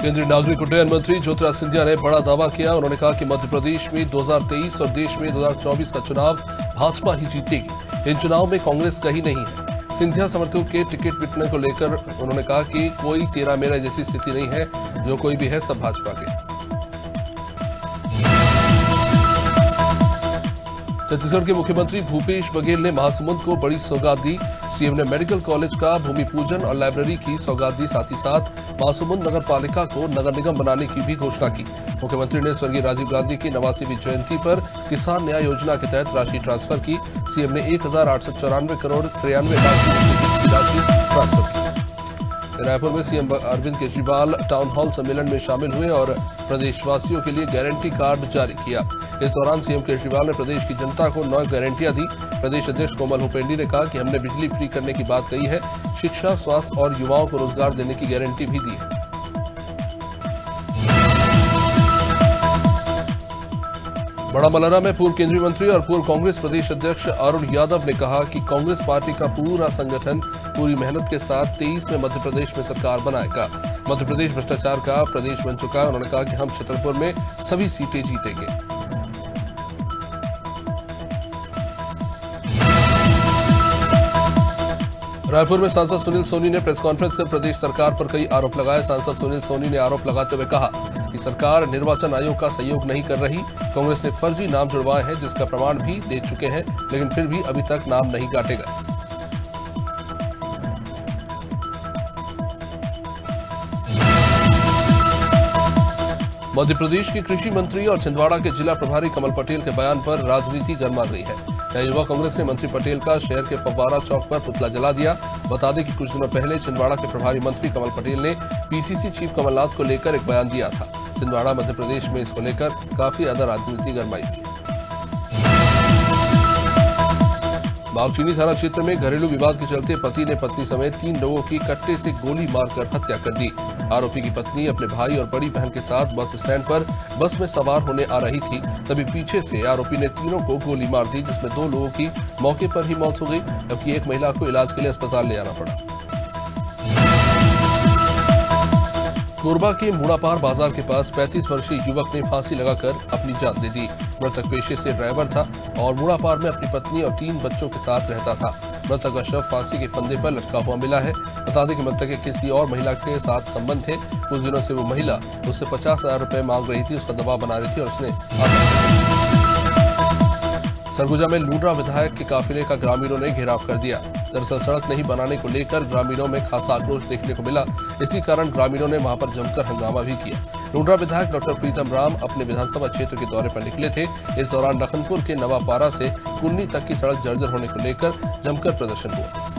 केंद्रीय नागरिक उड्डयन मंत्री ज्योतिरादित्य सिंधिया ने बड़ा दावा किया। उन्होंने कहा कि मध्य प्रदेश में 2023 और देश में 2024 का चुनाव भाजपा ही जीतेगी। इन चुनाव में कांग्रेस कहीं नहीं है। सिंधिया समर्थकों के टिकट वितरण को लेकर उन्होंने कहा कि कोई तेरा मेरा जैसी स्थिति नहीं है, जो कोई भी है सब भाजपा के। छत्तीसगढ़ के मुख्यमंत्री भूपेश बघेल ने महासमुंद को बड़ी सौगात दी। सीएम ने मेडिकल कॉलेज का भूमि पूजन और लाइब्रेरी की सौगात दी। साथ ही साथ महासमुंद नगर पालिका को नगर निगम बनाने की भी घोषणा की। मुख्यमंत्री ने स्वर्गीय राजीव गांधी की 89वीं जयंती पर किसान न्याय योजना के तहत राशि ट्रांसफर की। सीएम ने 1894 करोड़ 93 लाख की राशि ट्रांसफर की। रायपुर में CM Arvind Kejriwal town hall सम्मेलन में शामिल हुए और प्रदेशवासियों के लिए गारंटी कार्ड जारी किया। इस दौरान सीएम केजरीवाल ने प्रदेश की जनता को 9 गारंटियां दी। प्रदेश अध्यक्ष कोमल हुपेंडी ने कहा कि हमने बिजली फ्री करने की बात कही है, शिक्षा, स्वास्थ्य और युवाओं को रोजगार देने की गारंटी भी दी है। बड़ा मलहरा में पूर्व केंद्रीय मंत्री और पूर्व कांग्रेस प्रदेश अध्यक्ष अरुण यादव ने कहा कि कांग्रेस पार्टी का पूरा संगठन पूरी मेहनत के साथ 23 में मध्य प्रदेश में सरकार बनाएगा। मध्य प्रदेश भ्रष्टाचार का प्रदेश बन चुका है। उन्होंने कहा कि हम छतरपुर में सभी सीटें जीतेंगे। रायपुर में सांसद सुनील सोनी ने प्रेस कॉन्फ्रेंस कर प्रदेश सरकार पर कई आरोप लगाए। सांसद सुनील सोनी ने आरोप लगाते हुए कहा कि सरकार निर्वाचन आयोग का सहयोग नहीं कर रही। कांग्रेस ने फर्जी नाम जुड़वाए हैं, जिसका प्रमाण भी दे चुके हैं, लेकिन फिर भी अभी तक नाम नहीं काटे गए। मध्य प्रदेश के कृषि मंत्री और छिंदवाड़ा के जिला प्रभारी कमल पटेल के बयान पर राजनीति गर्मा गई है। युवा कांग्रेस ने मंत्री पटेल का शहर के फव्वारा चौक पर पुतला जला दिया। बता दें कि कुछ दिनों पहले छिंदवाड़ा के प्रभारी मंत्री कमल पटेल ने पीसीसी चीफ कमलनाथ को लेकर एक बयान दिया था। छिंदवाड़ा मध्य प्रदेश में इसको लेकर काफी ज्यादा राजनीति गरमाई थी। बागचीनी थाना क्षेत्र में घरेलू विवाद के चलते पति ने पत्नी समेत 3 लोगों की कट्टे से गोली मारकर हत्या कर दी। आरोपी की पत्नी अपने भाई और बड़ी बहन के साथ बस स्टैंड पर बस में सवार होने आ रही थी, तभी पीछे से आरोपी ने तीनों को गोली मार दी, जिसमें 2 लोगों की मौके पर ही मौत हो गई, जबकि एक महिला को इलाज के लिए अस्पताल ले आना पड़ा। कोरबा के मुड़ापार बाजार के पास 35 वर्षीय युवक ने फांसी लगाकर अपनी जान दे दी। मृतक पेशे से ड्राइवर था और मुड़ापार में अपनी पत्नी और 3 बच्चों के साथ रहता था। मृतक का शव फांसी के फंदे पर लटका हुआ मिला है। बता दें कि मृतक के किसी और महिला के साथ संबंध थे। कुछ दिनों से वो महिला उससे 50,000 रुपए मांग रही थी, उसका दबाव बना रही थी और उसने सरगुजा में लूडरा विधायक के काफिले का ग्रामीणों ने घेराव कर दिया। दरअसल सड़क नहीं बनाने को लेकर ग्रामीणों में खासा आक्रोश देखने को मिला। इसी कारण ग्रामीणों ने वहां पर जमकर हंगामा भी किया। लूडरा विधायक डॉक्टर प्रीतम राम अपने विधानसभा क्षेत्र के दौरे पर निकले थे। इस दौरान लखनपुर के नवापारा से कुन्नी तक की सड़क जर्जर होने को लेकर जमकर प्रदर्शन हुआ।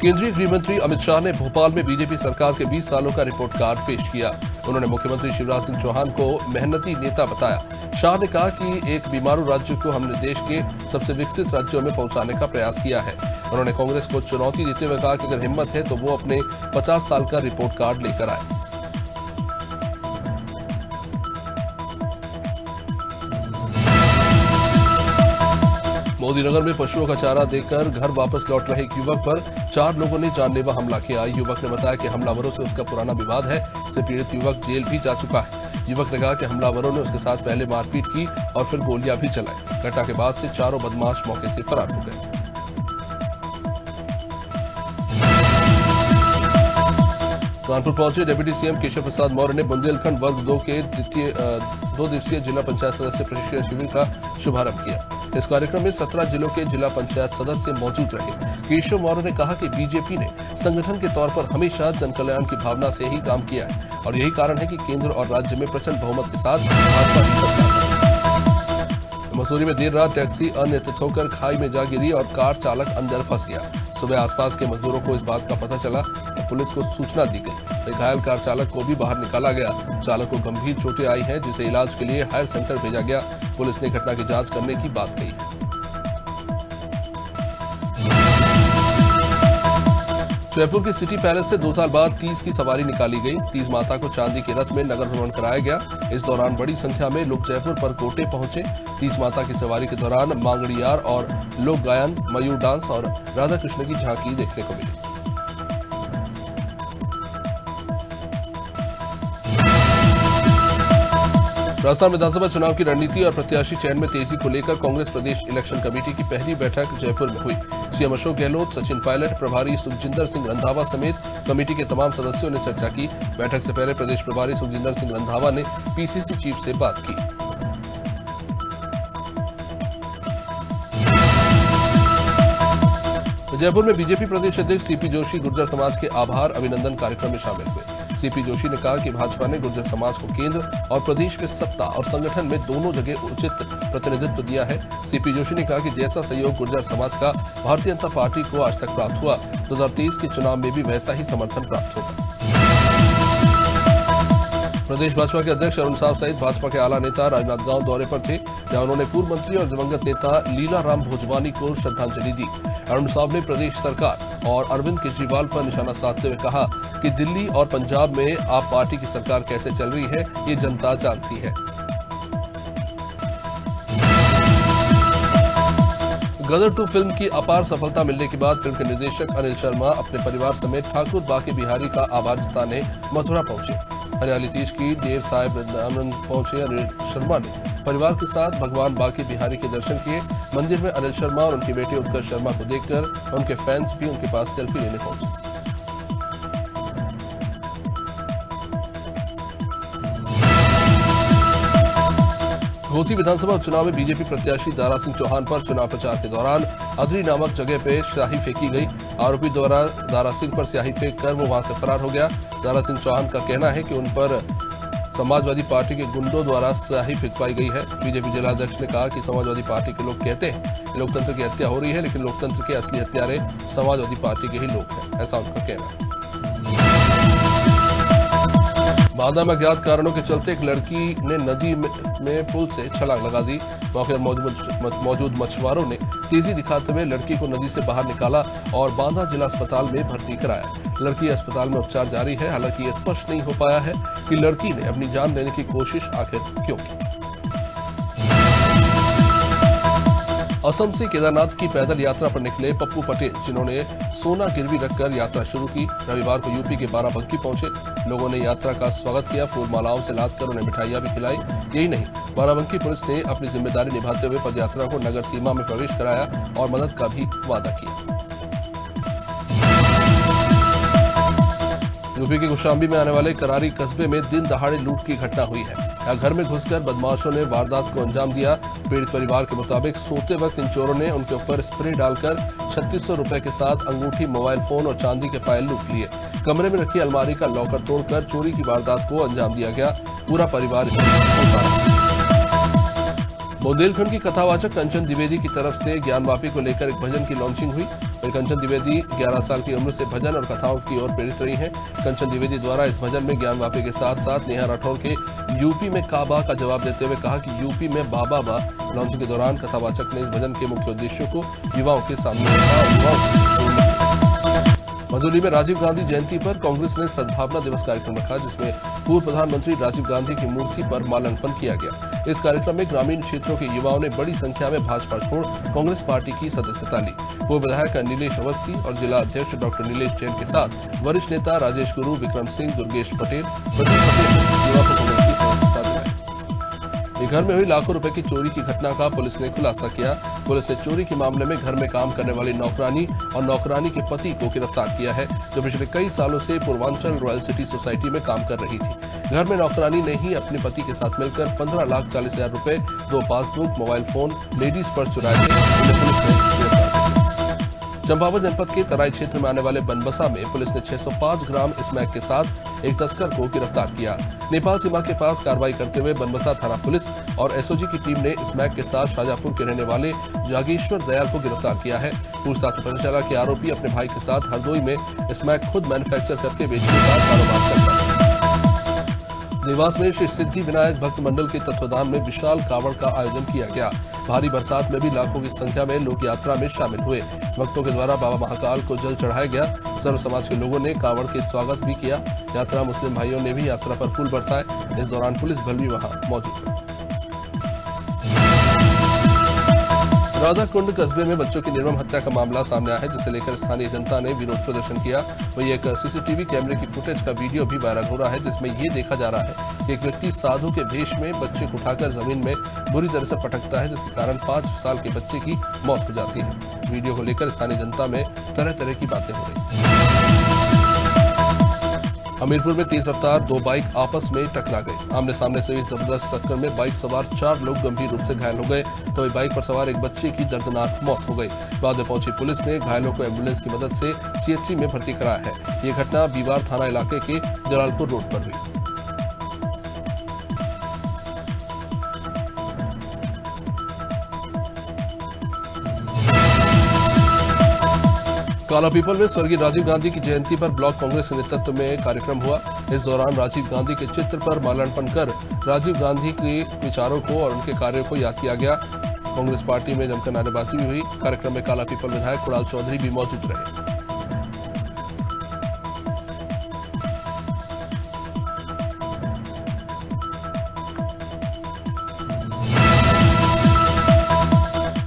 केंद्रीय गृह मंत्री अमित शाह ने भोपाल में बीजेपी सरकार के 20 सालों का रिपोर्ट कार्ड पेश किया। उन्होंने मुख्यमंत्री शिवराज सिंह चौहान को मेहनती नेता बताया। शाह ने कहा कि एक बीमारू राज्य को हमने देश के सबसे विकसित राज्यों में पहुंचाने का प्रयास किया है। उन्होंने कांग्रेस को चुनौती देते हुए कहा कि अगर हिम्मत है तो वो अपने 50 साल का रिपोर्ट कार्ड लेकर आए। मोदीनगर में पशुओं का चारा देकर घर वापस लौट रहे एक युवक पर 4 लोगों ने जानलेवा हमला किया। युवक ने बताया कि हमलावरों से उसका पुराना विवाद है। इससे पीड़ित युवक जेल भी जा चुका है। युवक ने कहा कि हमलावरों ने उसके साथ पहले मारपीट की और फिर गोलियां भी चलाई। घटना के बाद से चारों बदमाश मौके से फरार हो गए। कानपुर पहुंचे डिप्टी सीएम केशव प्रसाद मौर्य ने बुंदेलखंड वर्ग 2 के 2 दिवसीय जिला पंचायत सदस्य प्रशिक्षण शिविर का शुभारंभ किया। इस कार्यक्रम में 17 जिलों के जिला पंचायत सदस्य मौजूद रहे। केशव मौर्य ने कहा कि बीजेपी ने संगठन के तौर पर हमेशा जनकल्याण की भावना से ही काम किया है और यही कारण है कि केंद्र और राज्य में प्रचंड बहुमत के साथ भाजपा की सरकार है। मसूरी में देर रात टैक्सी अनियंत्रित होकर खाई में जा गिरी और कार चालक अंदर फंस गया। सुबह आसपास के मजदूरों को इस बात का पता चला तो पुलिस को सूचना दी गई। घायल कार चालक को भी बाहर निकाला गया। चालक को गंभीर चोटें आई हैं, जिसे इलाज के लिए हायर सेंटर भेजा गया। पुलिस ने घटना की जांच करने की बात कही है। जयपुर के सिटी पैलेस से 2 साल बाद तीज की सवारी निकाली गई। तीज माता को चांदी के रथ में नगर भ्रमण कराया गया। इस दौरान बड़ी संख्या में लोग जयपुर पर कोटे पहुंचे। तीज माता की सवारी के दौरान मांगड़ियार और लोक गायन, मयूर डांस और राधा कृष्ण की झांकी देखने को मिली। राजस्थान विधानसभा चुनाव की रणनीति और प्रत्याशी चयन में तेजी को लेकर कांग्रेस प्रदेश इलेक्शन कमेटी की पहली बैठक जयपुर में हुई। सीएम अशोक गहलोत, सचिन पायलट, प्रभारी सुखजिंदर सिंह रंधावा समेत कमेटी के तमाम सदस्यों ने चर्चा की। बैठक से पहले प्रदेश प्रभारी सुखजिंदर सिंह रंधावा ने पीसीसी चीफ से बात की। जयपुर में बीजेपी प्रदेश अध्यक्ष सीपी जोशी गुर्जर समाज के आभार अभिनंदन कार्यक्रम में शामिल हुए। सीपी जोशी ने कहा कि भाजपा ने गुर्जर समाज को केंद्र और प्रदेश में सत्ता और संगठन में दोनों जगह उचित प्रतिनिधित्व दिया है। सीपी जोशी ने कहा कि जैसा सहयोग गुर्जर समाज का भारतीय जनता पार्टी को आज तक प्राप्त हुआ, 2023 के चुनाव में भी वैसा ही समर्थन प्राप्त होगा। प्रदेश भाजपा के अध्यक्ष अरुण साव सहित भाजपा के आला नेता राजनांदगांव दौरे पर थे, जहां उन्होंने पूर्व मंत्री और दिवंगत नेता लीला राम भोजवानी को श्रद्धांजलि दी। अरुण साव ने प्रदेश सरकार और अरविंद केजरीवाल पर निशाना साधते हुए कहा कि दिल्ली और पंजाब में आप पार्टी की सरकार कैसे चल रही है, ये जनता जानती है। गदर 2 फिल्म की अपार सफलता मिलने के बाद फिल्म के निर्देशक अनिल शर्मा अपने परिवार समेत ठाकुर बाके बिहारी का आभार जताने मथुरा पहुंचे। हरियाली तीज की देर साहिब वृंदावन पहुंचे अनिल शर्मा ने परिवार के साथ भगवान बाके बिहारी के दर्शन किए। मंदिर में अनिल शर्मा और उनकी बेटी उत्कर्ष शर्मा को देखकर उनके फैंस भी उनके पास सेल्फी लेने पहुंचे। घोसी विधानसभा उपचुनाव में बीजेपी प्रत्याशी दारा सिंह चौहान पर चुनाव प्रचार के दौरान अदरी नामक जगह पर स्याही फेंकी गई। आरोपी द्वारा दारा सिंह पर स्याही फेंक कर वो वहां से फरार हो गया। दारा सिंह चौहान का कहना है कि उन पर समाजवादी पार्टी के गुंडों द्वारा स्याही फेंकवाई गई है। बीजेपी जिलाध्यक्ष ने कहा कि समाजवादी पार्टी के लोग कहते हैं लोकतंत्र की हत्या हो रही है, लेकिन लोकतंत्र के असली हत्यारे समाजवादी पार्टी के ही लोग हैं, ऐसा उनका कहना है। बांदा में अज्ञात कारणों के चलते एक लड़की ने नदी में पुल से छलांग लगा दी। मौके पर मौजूद मछुआरों ने तेजी दिखाते हुए लड़की को नदी से बाहर निकाला और बांदा जिला अस्पताल में भर्ती कराया। लड़की अस्पताल में उपचार जारी है। हालांकि ये स्पष्ट नहीं हो पाया है कि लड़की ने अपनी जान लेने की कोशिश आखिर क्यों की। असम से केदारनाथ की पैदल यात्रा पर निकले पप्पू पटेल, जिन्होंने सोना गिरवी रखकर यात्रा शुरू की, रविवार को यूपी के बाराबंकी पहुंचे। लोगों ने यात्रा का स्वागत किया, फूल मालाओं से लादकर उन्हें मिठाइयां भी खिलाई। यही नहीं, बाराबंकी पुलिस ने अपनी जिम्मेदारी निभाते हुए पदयात्रा को नगर सीमा में प्रवेश कराया और मदद का भी वादा किया। यूपी के कौशाम्बी में आने वाले करारी कस्बे में दिन दहाड़े लूट की घटना हुई है। यहाँ घर में घुसकर बदमाशों ने वारदात को अंजाम दिया। पीड़ित परिवार के मुताबिक सोते वक्त इन चोरों ने उनके ऊपर स्प्रे डालकर 3600 रुपए के साथ अंगूठी, मोबाइल फोन और चांदी के पायल लूट लिए। कमरे में रखी अलमारी का लॉकर तोड़कर चोरी की वारदात को अंजाम दिया गया। पूरा परिवार इसमें सोता रहा। बुंदेलखंड की कथावाचक कंचन द्विवेदी की तरफ से ज्ञानवापी को लेकर एक भजन की लॉन्चिंग हुई। कंचन द्विवेदी 11 साल की उम्र से भजन और कथाओं की ओर प्रेरित रही हैं। कंचन द्विवेदी द्वारा इस भजन में ज्ञानवापी के साथ साथ नेहा राठौर के यूपी में काबा का जवाब देते हुए कहा कि यूपी में बाबा बा। लॉन्चिंग के दौरान कथावाचक ने इस भजन के मुख्य उद्देश्यों को युवाओं के सामने रखा। मजूली में राजीव गांधी जयंती पर कांग्रेस ने सद्भावना दिवस कार्यक्रम रखा, जिसमें पूर्व प्रधानमंत्री राजीव गांधी की मूर्ति पर माल्यार्पण किया गया। इस कार्यक्रम में ग्रामीण क्षेत्रों के युवाओं ने बड़ी संख्या में भाजपा छोड़ कांग्रेस पार्टी की सदस्यता ली। पूर्व विधायक नीलेश अवस्थी और जिला अध्यक्ष डॉक्टर नीलेश जैन के साथ वरिष्ठ नेता राजेश गुरु, विक्रम सिंह, दुर्गेश पटेल, प्रदीप पटेल ने युवा को कांग्रेस की सदस्यता दिलाई। घर में हुई लाखों रुपए की चोरी की घटना का पुलिस ने खुलासा किया। पुलिस ने चोरी के मामले में घर में काम करने वाली नौकरानी और नौकरानी के पति को गिरफ्तार किया है, जो पिछले कई सालों से पूर्वांचल रॉयल सिटी सोसाइटी में काम कर रही थी। घर में नौकरानी ने ही अपने पति के साथ मिलकर 15,40,000 रुपए, 2 passbook, mobile phone, ladies purse चुराए थे। पुलिस ने गिरफ्तार किया। चंपावत जनपद के तराई क्षेत्र में आने वाले बनबसा में पुलिस ने 605 ग्राम स्मैक के साथ एक तस्कर को गिरफ्तार किया। नेपाल सीमा के पास कार्रवाई करते हुए बनबसा थाना पुलिस और एसओजी की टीम ने स्मैक के साथ शाहजहांपुर के रहने वाले जागेश्वर दयाल को गिरफ्तार किया है। पूछताछ में पता चला कि आरोपी अपने भाई के साथ हरदोई में स्मैक खुद मैन्युफैक्चर करके बेचने का कारोबार करता है। देवास में श्री सिद्धि विनायक भक्त मंडल के तत्वाधान में विशाल कावड़ का आयोजन किया गया। भारी बरसात में भी लाखों की संख्या में लोग यात्रा में शामिल हुए। भक्तों के द्वारा बाबा महाकाल को जल चढ़ाया गया। सर्व समाज के लोगों ने कांवड़ के स्वागत भी किया। यात्रा मुस्लिम भाइयों ने भी यात्रा पर फूल बरसाए। इस दौरान पुलिस बल भी वहां मौजूद है। राधाकुंड कस्बे में बच्चों की निर्मम हत्या का मामला सामने आया है, जिसे लेकर स्थानीय जनता ने विरोध प्रदर्शन किया। वहीं एक सीसीटीवी कैमरे की फुटेज का वीडियो भी वायरल हो रहा है, जिसमें ये देखा जा रहा है कि एक व्यक्ति साधु के भेष में बच्चे को उठाकर जमीन में बुरी तरह से पटकता है, जिसके कारण 5 साल के बच्चे की मौत हो जाती है। वीडियो को लेकर स्थानीय जनता में तरह तरह की बातें हो रही हैं। हमीरपुर में तेज रफ्तार 2 बाइक आपस में टकरा गई। आमने सामने से इस जबरदस्त टक्कर में बाइक सवार 4 लोग गंभीर रूप से घायल हो गए, तो वही बाइक पर सवार एक बच्चे की दर्दनाक मौत हो गई। बाद में पहुंची पुलिस ने घायलों को एम्बुलेंस की मदद से सीएचसी में भर्ती कराया है। ये घटना बीवार थाना इलाके के जलालपुर रोड पर हुई। कालापीपल में स्वर्गीय राजीव गांधी की जयंती पर ब्लॉक कांग्रेस के नेतृत्व में कार्यक्रम हुआ। इस दौरान राजीव गांधी के चित्र पर माल्यार्पण कर राजीव गांधी के विचारों को और उनके कार्यों को याद किया गया। कांग्रेस पार्टी में जमकर नारेबाजी भी हुई। कार्यक्रम में कालापीपल विधायक कुणाल चौधरी भी मौजूद रहे।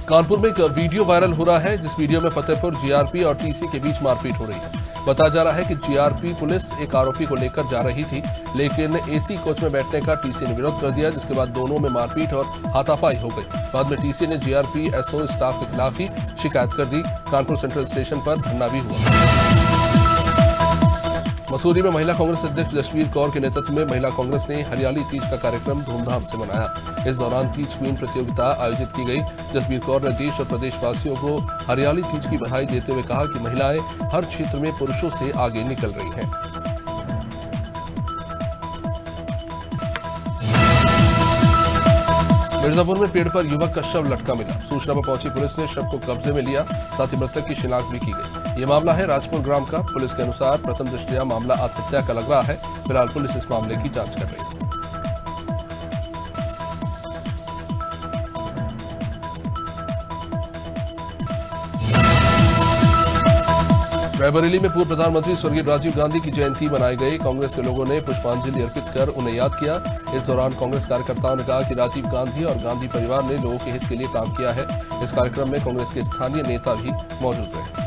कानपुर में एक वीडियो वायरल हो रहा है, जिस वीडियो में फतेहपुर जीआरपी और टीसी के बीच मारपीट हो रही है। बताया जा रहा है कि जीआरपी पुलिस एक आरोपी को लेकर जा रही थी, लेकिन एसी कोच में बैठने का टीसी ने विरोध कर दिया, जिसके बाद दोनों में मारपीट और हाथापाई हो गई। बाद में टीसी ने जीआरपी एसओ स्टाफ के खिलाफ ही शिकायत कर दी। कानपुर सेंट्रल स्टेशन पर धरना भी हुआ। मसूरी में महिला कांग्रेस अध्यक्ष जसवीर कौर के नेतृत्व में महिला कांग्रेस ने हरियाली तीज का कार्यक्रम धूमधाम से मनाया। इस दौरान तीज क्वीन प्रतियोगिता आयोजित की गई। जसवीर कौर ने देश और प्रदेशवासियों को हरियाली तीज की बधाई देते हुए कहा कि महिलाएं हर क्षेत्र में पुरुषों से आगे निकल रही हैं। मिर्जापुर में पेड़ पर युवक का शव लटका मिला। सूचना पर पहुंची पुलिस ने शव को कब्जे में लिया, साथ ही मृतक की शिनाख्त भी की गई। ये मामला है राजपुर ग्राम का। पुलिस के अनुसार प्रथम दृष्टया मामला आत्महत्या का लग रहा है। फिलहाल पुलिस इस मामले की जांच कर रही है। रायबरेली में पूर्व प्रधानमंत्री स्वर्गीय राजीव गांधी की जयंती मनाई गई। कांग्रेस के लोगों ने पुष्पांजलि अर्पित कर उन्हें याद किया। इस दौरान कांग्रेस कार्यकर्ताओं ने कहा कि राजीव गांधी और गांधी परिवार ने लोगों के हित के लिए काम किया है। इस कार्यक्रम में कांग्रेस के स्थानीय नेता भी मौजूद रहे।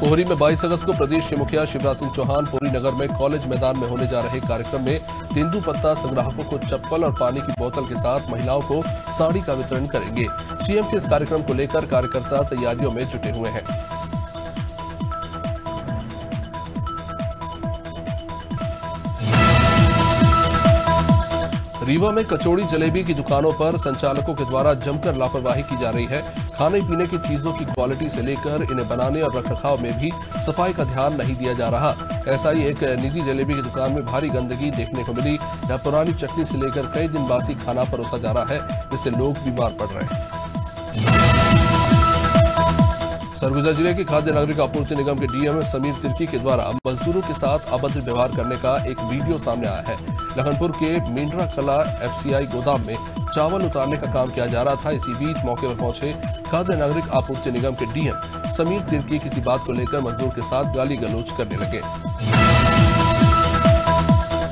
पोहरी में 22 अगस्त को प्रदेश के मुखिया शिवराज सिंह चौहान पोहरी नगर में कॉलेज मैदान में होने जा रहे कार्यक्रम में तेंदुपत्ता संग्राहकों को चप्पल और पानी की बोतल के साथ महिलाओं को साड़ी का वितरण करेंगे। सीएम के इस कार्यक्रम को लेकर कार्यकर्ता तैयारियों में जुटे हुए हैं। रीवा में कचौड़ी जलेबी की दुकानों पर संचालकों के द्वारा जमकर लापरवाही की जा रही है। खाने पीने की चीजों की क्वालिटी से लेकर इन्हें बनाने और रखरखाव में भी सफाई का ध्यान नहीं दिया जा रहा। ऐसा ही एक निजी जलेबी की दुकान में भारी गंदगी देखने को मिली। यहाँ पुरानी चटनी से लेकर कई दिन बासी खाना परोसा जा रहा है, जिससे लोग बीमार पड़ रहे हैं। सरगुजा जिले के खाद्य नागरिक आपूर्ति निगम के डीएम समीर तिर्की के द्वारा मजदूरों के साथ अभद्र व्यवहार करने का एक वीडियो सामने आया है। लखनपुर के मींड्रा कला एफसीआई गोदाम में चावल उतारने का काम किया जा रहा था। इसी बीच मौके पर पहुंचे खाद्य नागरिक आपूर्ति निगम के डीएम समीर तिर्की किसी बात को लेकर मजदूर के साथ गाली गलौज करने लगे।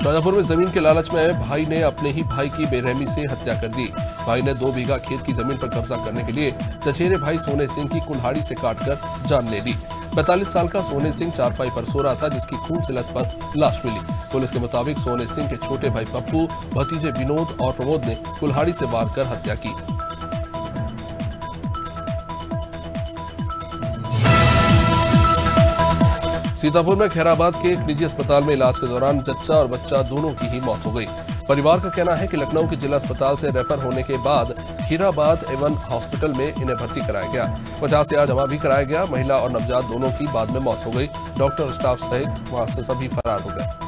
शाजापुर में जमीन के लालच में भाई ने अपने ही भाई की बेरहमी से हत्या कर दी। भाई ने 2 बीघा खेत की जमीन पर कब्जा करने के लिए चचेरे भाई सोने सिंह की कुल्हाड़ी से काटकर जान ले ली। 45 साल का सोने सिंह चारपाई पर सो रहा था, जिसकी खून से लथपथ लाश मिली। पुलिस के मुताबिक सोने सिंह के छोटे भाई पप्पू, भतीजे विनोद और प्रमोद ने कुल्हाड़ी से वार कर हत्या की। सीतापुर में खैराबाद के एक निजी अस्पताल में इलाज के दौरान जच्चा और बच्चा दोनों की ही मौत हो गई। परिवार का कहना है कि लखनऊ के जिला अस्पताल से रेफर होने के बाद खीराबाद एवं हॉस्पिटल में इन्हें भर्ती कराया गया। 50,000 जमा भी कराया गया। महिला और नवजात दोनों की बाद में मौत हो गई। डॉक्टर स्टाफ सहित वहां से सभी फरार हो गए।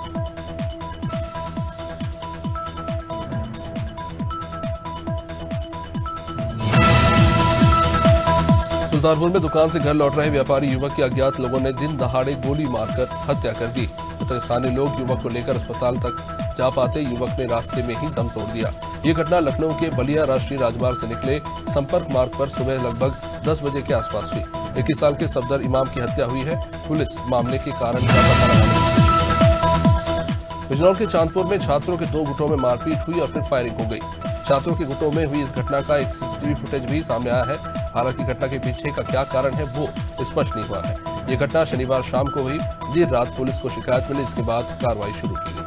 सुल्तानपुर में दुकान से घर लौट रहे व्यापारी युवक की अज्ञात लोगों ने दिन दहाड़े गोली मारकर हत्या कर दी। स्थानीय लोग युवक को लेकर अस्पताल तक जा पाते युवक ने रास्ते में ही दम तोड़ दिया। ये घटना लखनऊ के बलिया राष्ट्रीय राजमार्ग से निकले संपर्क मार्ग पर सुबह लगभग 10 बजे के आसपास हुई। 21 साल के सफदर इमाम की हत्या हुई है। पुलिस मामले के कारण का पता लगाने की कोशिश कर रही है। बिजनौर के चांदपुर में छात्रों के 2 गुटों में मारपीट हुई और फिर फायरिंग हो गई। छात्रों के गुटों में हुई इस घटना का एक सीसीटीवी फुटेज भी सामने आया है। हालांकि घटना के पीछे का क्या कारण है वो स्पष्ट नहीं हुआ है। ये घटना शनिवार शाम को हुई। देर रात पुलिस को शिकायत मिली, जिसके बाद कार्रवाई शुरू की गई।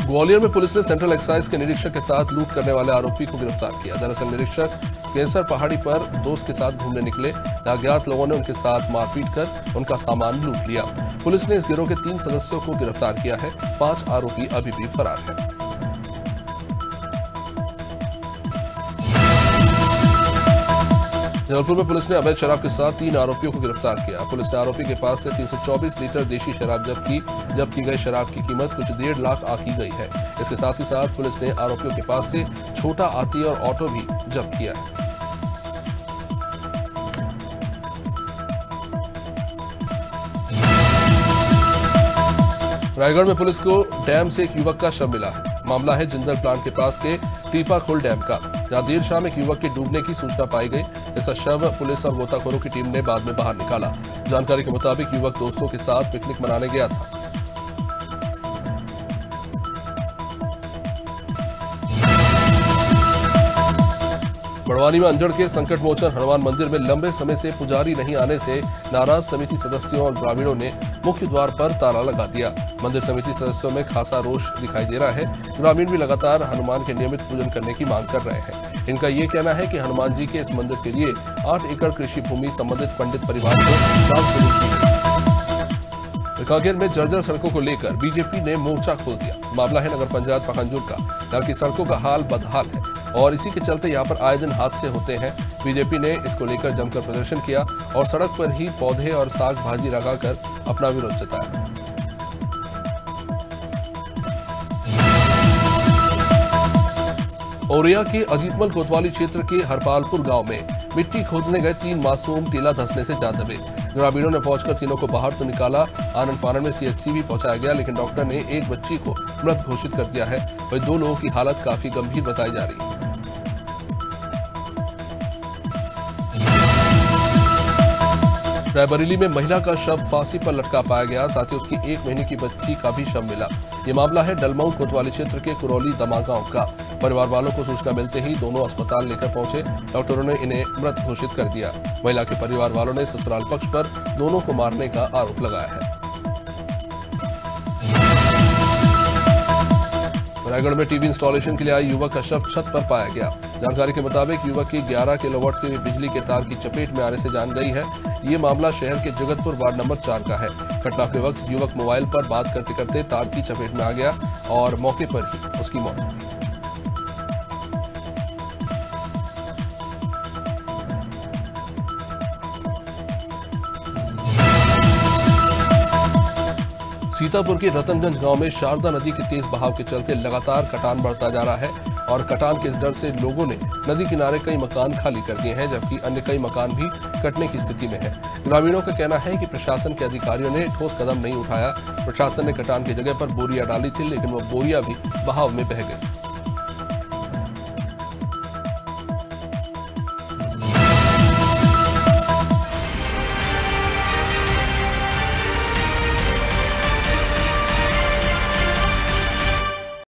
ग्वालियर में पुलिस ने सेंट्रल एक्साइज के निरीक्षक के साथ लूट करने वाले आरोपी को गिरफ्तार किया। दरअसल निरीक्षक केसर पहाड़ी पर दोस्त के साथ घूमने निकले। अज्ञात लोगों ने उनके साथ मारपीट कर उनका सामान लूट लिया। पुलिस ने इस गिरोह के 3 सदस्यों को गिरफ्तार किया है। 5 आरोपी अभी भी फरार हैं। जबलपुर में पुलिस ने अवैध शराब के साथ 3 आरोपियों को गिरफ्तार किया। पुलिस ने आरोपी के पास से 324 लीटर देशी शराब जब्त की गई। शराब की कीमत कुछ 1.5 लाख आंकी गई है। इसके साथ ही साथ पुलिस ने आरोपियों के पास से छोटा हाथी और ऑटो भी जब्त किया है। रायगढ़ में पुलिस को डैम से एक युवक का शव मिला है। मामला है जिंदल प्लांट के पास के टीपाखोल डैम का, जहां देर शाम एक युवक के डूबने की सूचना पाई गई। इसका शव पुलिस और गोताखोरों की टीम ने बाद में बाहर निकाला। जानकारी के मुताबिक युवक दोस्तों के साथ पिकनिक मनाने गया था। बड़वानी में अंजड़ के संकट मोचन हनुमान मंदिर में लंबे समय से पुजारी नहीं आने से नाराज समिति सदस्यों और ग्रामीणों ने मुख्य द्वार पर ताला लगा दिया। मंदिर समिति सदस्यों में खासा रोष दिखाई दे रहा है। ग्रामीण भी लगातार हनुमान के नियमित पूजन करने की मांग कर रहे हैं। इनका ये कहना है कि हनुमान जी के इस मंदिर के लिए 8 एकड़ कृषि भूमि संबंधित पंडित परिवार को दान शुरू की गई। कांकेर में जर्जर सड़कों को लेकर बीजेपी ने मोर्चा खोल दिया। मामला है नगर पंचायत पखांजूर का, जहां की सड़कों का हाल बदहाल है और इसी के चलते यहां पर आए दिन हादसे होते हैं। बीजेपी ने इसको लेकर जमकर प्रदर्शन किया और सड़क पर ही पौधे और साग भाजी लगाकर अपना विरोध जताया। औरैया के अजीतमल कोतवाली क्षेत्र के हरपालपुर गांव में मिट्टी खोदने गए 3 मासूम टीला धंसने से जा दबे। ग्रामीणों ने पहुंचकर तीनों को बाहर तो निकाला। आनंद फानन में सीएचसी भी पहुंचाया गया, लेकिन डॉक्टर ने एक बच्ची को मृत घोषित कर दिया है। वहीं 2 लोगों की हालत काफी गंभीर बताई जा रही है। रायबरेली में महिला का शव फांसी पर लटका पाया गया, साथ ही उसकी 1 महीने की बच्ची का भी शव मिला। ये मामला है डलमऊ कोतवाली क्षेत्र के कुरौली दमा गांव का। परिवार वालों को सूचना मिलते ही दोनों अस्पताल लेकर पहुंचे। डॉक्टरों ने इन्हें मृत घोषित कर दिया। महिला के परिवार वालों ने ससुराल पक्ष पर दोनों को मारने का आरोप लगाया है। रायगढ़ में टीवी इंस्टॉलेशन के लिए आए युवक का शव छत पर पाया गया। जानकारी के मुताबिक युवक की 11 किलोवाट की बिजली के तार की चपेट में आने से जान गई है। ये मामला शहर के जगतपुर वार्ड नंबर 4 का है। घटना के वक्त युवक मोबाइल पर बात करते करते तार की चपेट में आ गया और मौके पर ही उसकी मौत हो गई। सीतापुर के रतनगंज गांव में शारदा नदी के तेज बहाव के चलते लगातार कटान बढ़ता जा रहा है और कटान के इस डर से लोगों ने नदी किनारे कई मकान खाली कर दिए हैं, जबकि अन्य कई मकान भी कटने की स्थिति में है। ग्रामीणों का कहना है कि प्रशासन के अधिकारियों ने ठोस कदम नहीं उठाया। प्रशासन ने कटान की जगह पर बोरियां डाली थी, लेकिन वो बोरियां भी बहाव में बह गई।